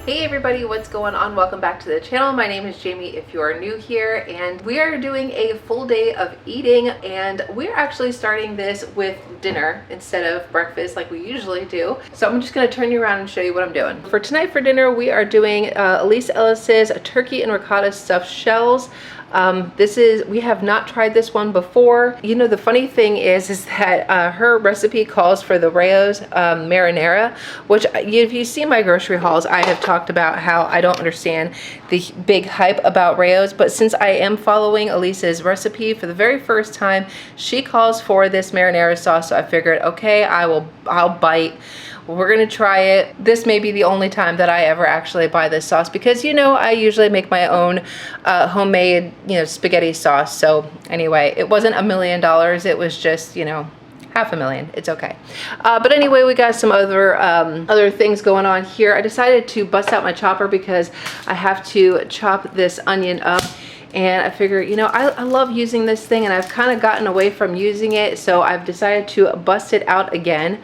Hey everybody, what's going on? Welcome back to the channel. My name is Jamie if you are new here, and we are doing a full day of eating, and we're actually starting this with dinner instead of breakfast like we usually do. So I'm just going to turn you around and show you what I'm doing. For tonight for dinner, we are doing Elise Ellis's turkey and ricotta stuffed shells. We have not tried this one before. You know, the funny thing is that her recipe calls for the Rao's marinara, which if you see my grocery hauls, I have talked about how I don't understand the big hype about Rao's, but since I am following Elise's recipe for the very first time, she calls for this marinara sauce, so I figured, okay, I'll bite. We're gonna try it. This may be the only time that I ever actually buy this sauce because, you know, I usually make my own homemade, spaghetti sauce. So anyway, it wasn't $1 million. It was just, $500,000. It's okay. But anyway, we got some other things going on here. I decided to bust out my chopper because I have to chop this onion up. And I figure, I love using this thing, and I've kind of gotten away from using it. So I've decided to bust it out again.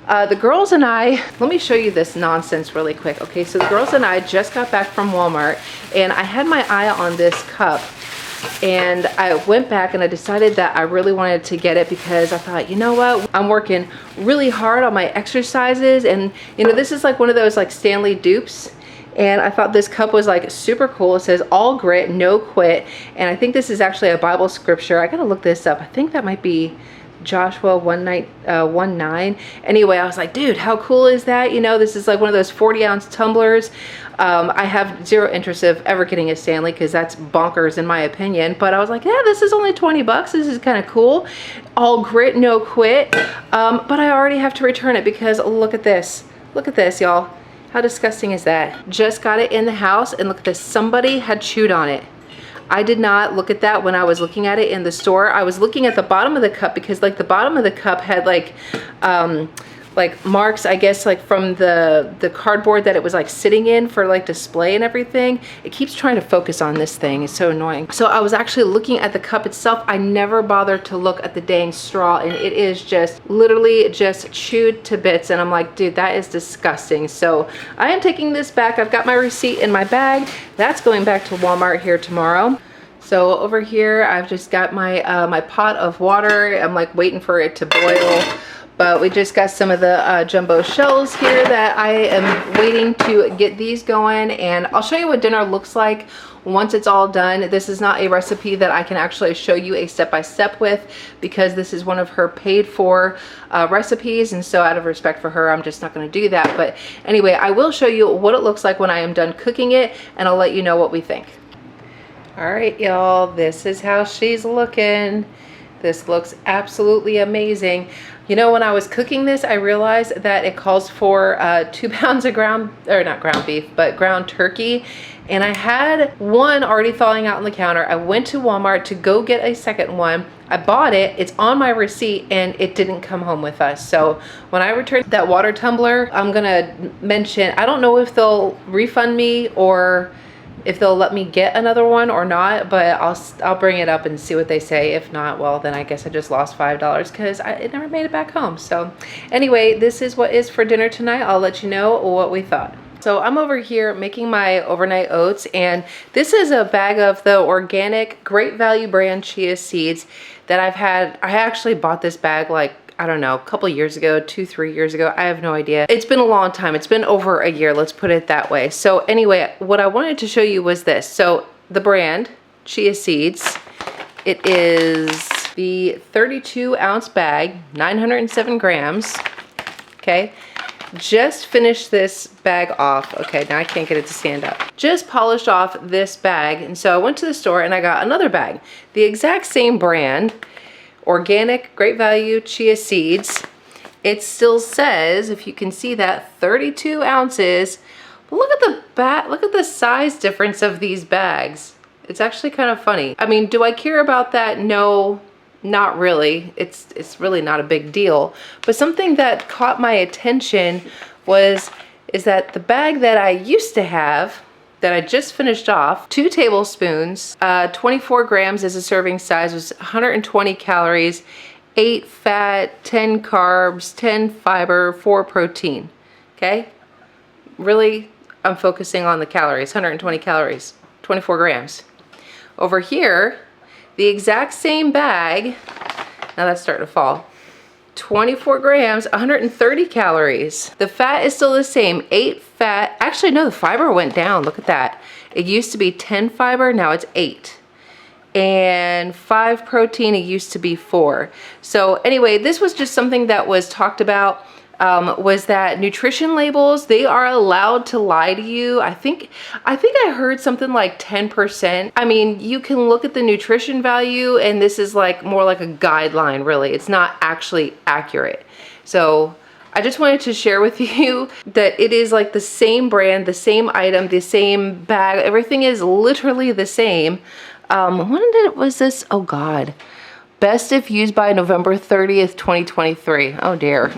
The girls and I, let me show you this nonsense really quick. Okay, so the girls and I just got back from Walmart, and I had my eye on this cup, and I went back and I decided that I really wanted to get it because I thought, you know what, I'm working really hard on my exercises, and this is like one of those like Stanley dupes. And I thought this cup was like super cool. It says all grit, no quit. And I think this is actually a Bible scripture. I gotta look this up. I think that might be Joshua 1:9. Anyway, I was like, dude, how cool is that? This is like one of those 40-ounce tumblers. I have zero interest of ever getting a Stanley because that's bonkers in my opinion. But I was like, yeah, this is only 20 bucks. This is kind of cool. All grit, no quit. But I already have to return it because look at this. Look at this, y'all. How disgusting is that? Just got it in the house, and look at this. Somebody had chewed on it. I did not look at that when I was looking at it in the store. I was looking at the bottom of the cup because like the bottom of the cup had like marks, I guess, like from the cardboard that it was like sitting in for like display and everything. It keeps trying to focus on this thing. It's so annoying. So I was actually looking at the cup itself. I never bothered to look at the dang straw, and it is just literally just chewed to bits. And I'm like, dude, that is disgusting. So I am taking this back. I've got my receipt in my bag. That's going back to Walmart here tomorrow. So over here, I've just got my my pot of water. I'm like waiting for it to boil. But we just got some of the jumbo shells here that I am waiting to get these going. And I'll show you what dinner looks like once it's all done. This is not a recipe that I can actually show you a step-by-step with because this is one of her paid for recipes. And so out of respect for her, I'm just not going to do that. But anyway, I will show you what it looks like when I am done cooking it, and I'll let you know what we think. All right, y'all, this is how she's looking. This looks absolutely amazing. When I was cooking this, I realized that it calls for 2 pounds of ground turkey. And I had one already thawing out on the counter. I went to Walmart to go get a second one. I bought it, it's on my receipt, and it didn't come home with us. So when I return that water tumbler, I'm gonna mention, I don't know if they'll refund me or if they'll let me get another one or not, but I'll bring it up and see what they say. If not, well, then I guess I just lost $5 because it never made it back home. So anyway, this is what is for dinner tonight. I'll let you know what we thought. So I'm over here making my overnight oats, and this is a bag of the organic Great Value brand chia seeds that I've had. I actually bought this bag like, I don't know, a couple years ago, 2-3 years ago. I have no idea. It's been a long time. It's been over a year. Let's put it that way. So anyway, what I wanted to show you was this. So the brand, chia seeds, it is the 32-ounce bag, 907 grams. Okay. Just finished this bag off. Okay, now I can't get it to stand up. Just polished off this bag. And so I went to the store and I got another bag. The exact same brand. Organic, Great Value chia seeds. It still says, if you can see that, 32 ounces. But look at the back, look at the size difference of these bags. It's actually kind of funny. I mean, do I care about that? No, not really. It's really not a big deal. But something that caught my attention is that the bag that I used to have, that I just finished off, 2 tablespoons, 24 grams as a serving size, was 120 calories, 8 fat, 10 carbs, 10 fiber, 4 protein. Okay? Really? I'm focusing on the calories, 120 calories, 24 grams. Over here, the exact same bag, now that's starting to fall, 24 grams, 130 calories. The fat is still the same, 8 fat. Actually, no, the fiber went down, look at that. It used to be 10 fiber, now it's 8. And 5 protein, it used to be 4. So anyway, this was just something that was talked about, was that nutrition labels, they are allowed to lie to you. I think I heard something like 10%. I mean, you can look at the nutrition value, and this is like more like a guideline, really. It's not actually accurate. So I just wanted to share with you that it is like the same brand, the same item, the same bag. Everything is literally the same. Was this? Oh God. Best if used by November 30th, 2023. Oh dear.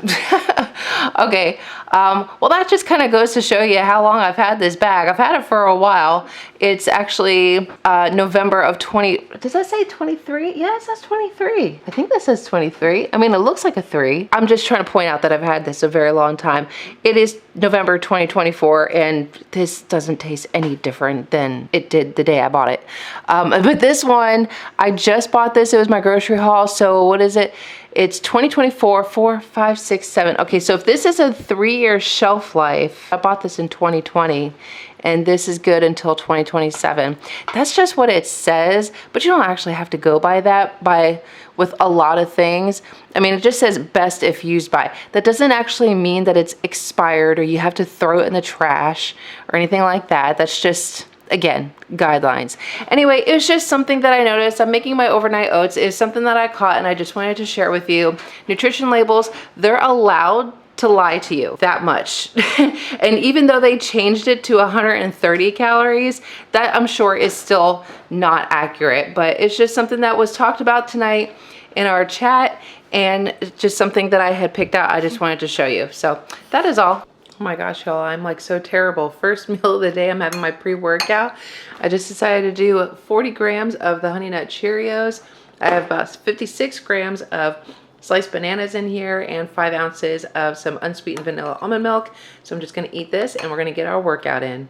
Okay. Well, that just kind of goes to show you how long I've had this bag. I've had it for a while. It's actually November of 20. Does that say 23? Yeah, it says 23. I think that says 23. I mean, it looks like a 3. I'm just trying to point out that I've had this a very long time. It is November 2024, and this doesn't taste any different than it did the day I bought it. But this one, I just bought this. It was my grocery haul. So what is it? It's 2024, 4, 5, 6, 7. Okay, so if this is a 3-year shelf life, I bought this in 2020, and this is good until 2027. That's just what it says, but you don't actually have to go by that with a lot of things. I mean, it just says best if used by. That doesn't actually mean that it's expired or you have to throw it in the trash or anything like that. That's just, again, guidelines. Anyway, it was just something that I noticed. I'm making my overnight oats. It's something that I caught, and I just wanted to share with you. Nutrition labels, they're allowed to lie to you that much. And even though they changed it to 130 calories, that I'm sure is still not accurate, but it's just something that was talked about tonight in our chat, and just something that I had picked out. I just wanted to show you. So that is all. Oh my gosh, y'all, I'm like so terrible. First meal of the day, I'm having my pre-workout. I just decided to do 40 grams of the Honey Nut Cheerios. I have about 56 grams of sliced bananas in here and 5 ounces of some unsweetened vanilla almond milk. So I'm just gonna eat this, and we're gonna get our workout in.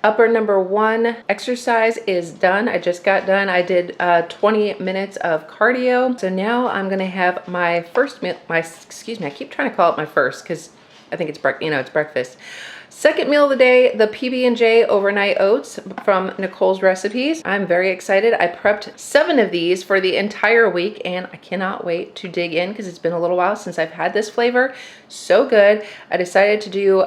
Upper number 1 exercise is done. I just got done. I did 20 minutes of cardio. So now I'm gonna have my first meal, excuse me, I keep trying to call it my first because I think it's breakfast. Second meal of the day, the PB&J overnight oats from Nicole's Recipes. I'm very excited. I prepped 7 of these for the entire week, and I cannot wait to dig in because it's been a little while since I've had this flavor. So good. I decided to do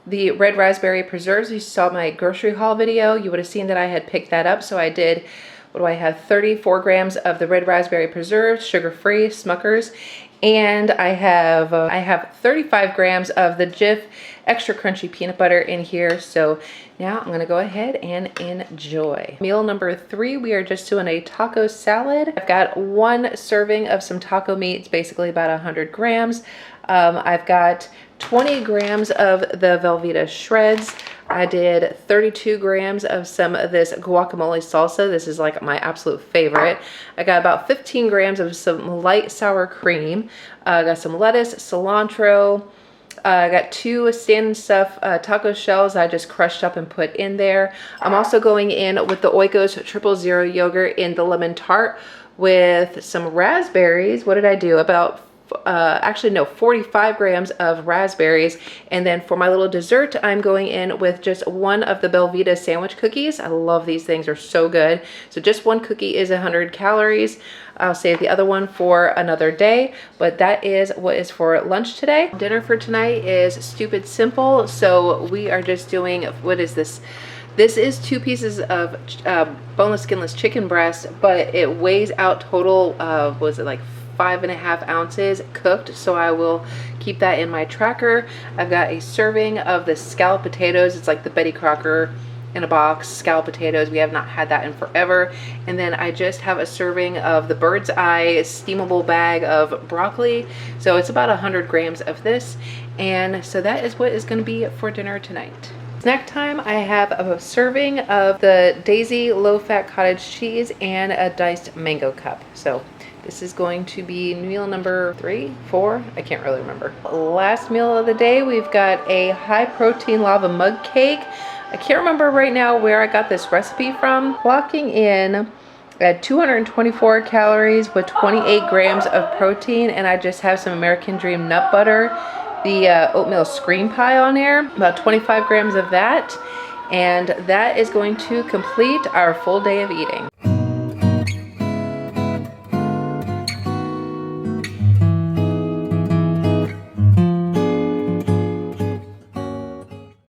the red raspberry preserves. You saw my grocery haul video, you would have seen that I had picked that up. So I did, what do I have, 34 grams of the red raspberry preserves, sugar-free, Smuckers, and I have 35 grams of the Jif extra crunchy peanut butter in here. So now I'm gonna go ahead and enjoy. Meal number 3, we are just doing a taco salad. I've got 1 serving of some taco meat. It's basically about 100 grams. I've got 20 grams of the Velveeta shreds. I did 32 grams of some of this guacamole salsa. This is like my absolute favorite. I got about 15 grams of some light sour cream. I got some lettuce, cilantro, I got 2 Stand and Stuff taco shells I just crushed up and put in there. I'm also going in with the Oikos 000 yogurt in the lemon tart with some raspberries. What did I do? About actually no, 45 grams of raspberries. And then for my little dessert, I'm going in with just 1 of the Belvita sandwich cookies. I love these things, they're so good. So just 1 cookie is 100 calories. I'll save the other one for another day, but that is what is for lunch today. Dinner for tonight is stupid simple. So we are just doing, what is this? This is 2 pieces of boneless, skinless chicken breast, but it weighs out total, was it like 5.5 ounces cooked, so I will keep that in my tracker. I've got a serving of the scalloped potatoes. It's like the Betty Crocker in a box scalloped potatoes. We have not had that in forever. And then I just have a serving of the Bird's Eye steamable bag of broccoli. So it's about 100 grams of this. And so that is what is going to be for dinner tonight. Snack time, I have a serving of the Daisy low-fat cottage cheese and a diced mango cup. So this is going to be meal number 3, 4, I can't really remember. Last meal of the day, we've got a high protein lava mug cake. I can't remember right now where I got this recipe from. Clocking in at 224 calories with 28 grams of protein, and I just have some American Dream nut butter, the oatmeal scream pie on there, about 25 grams of that. And that is going to complete our full day of eating.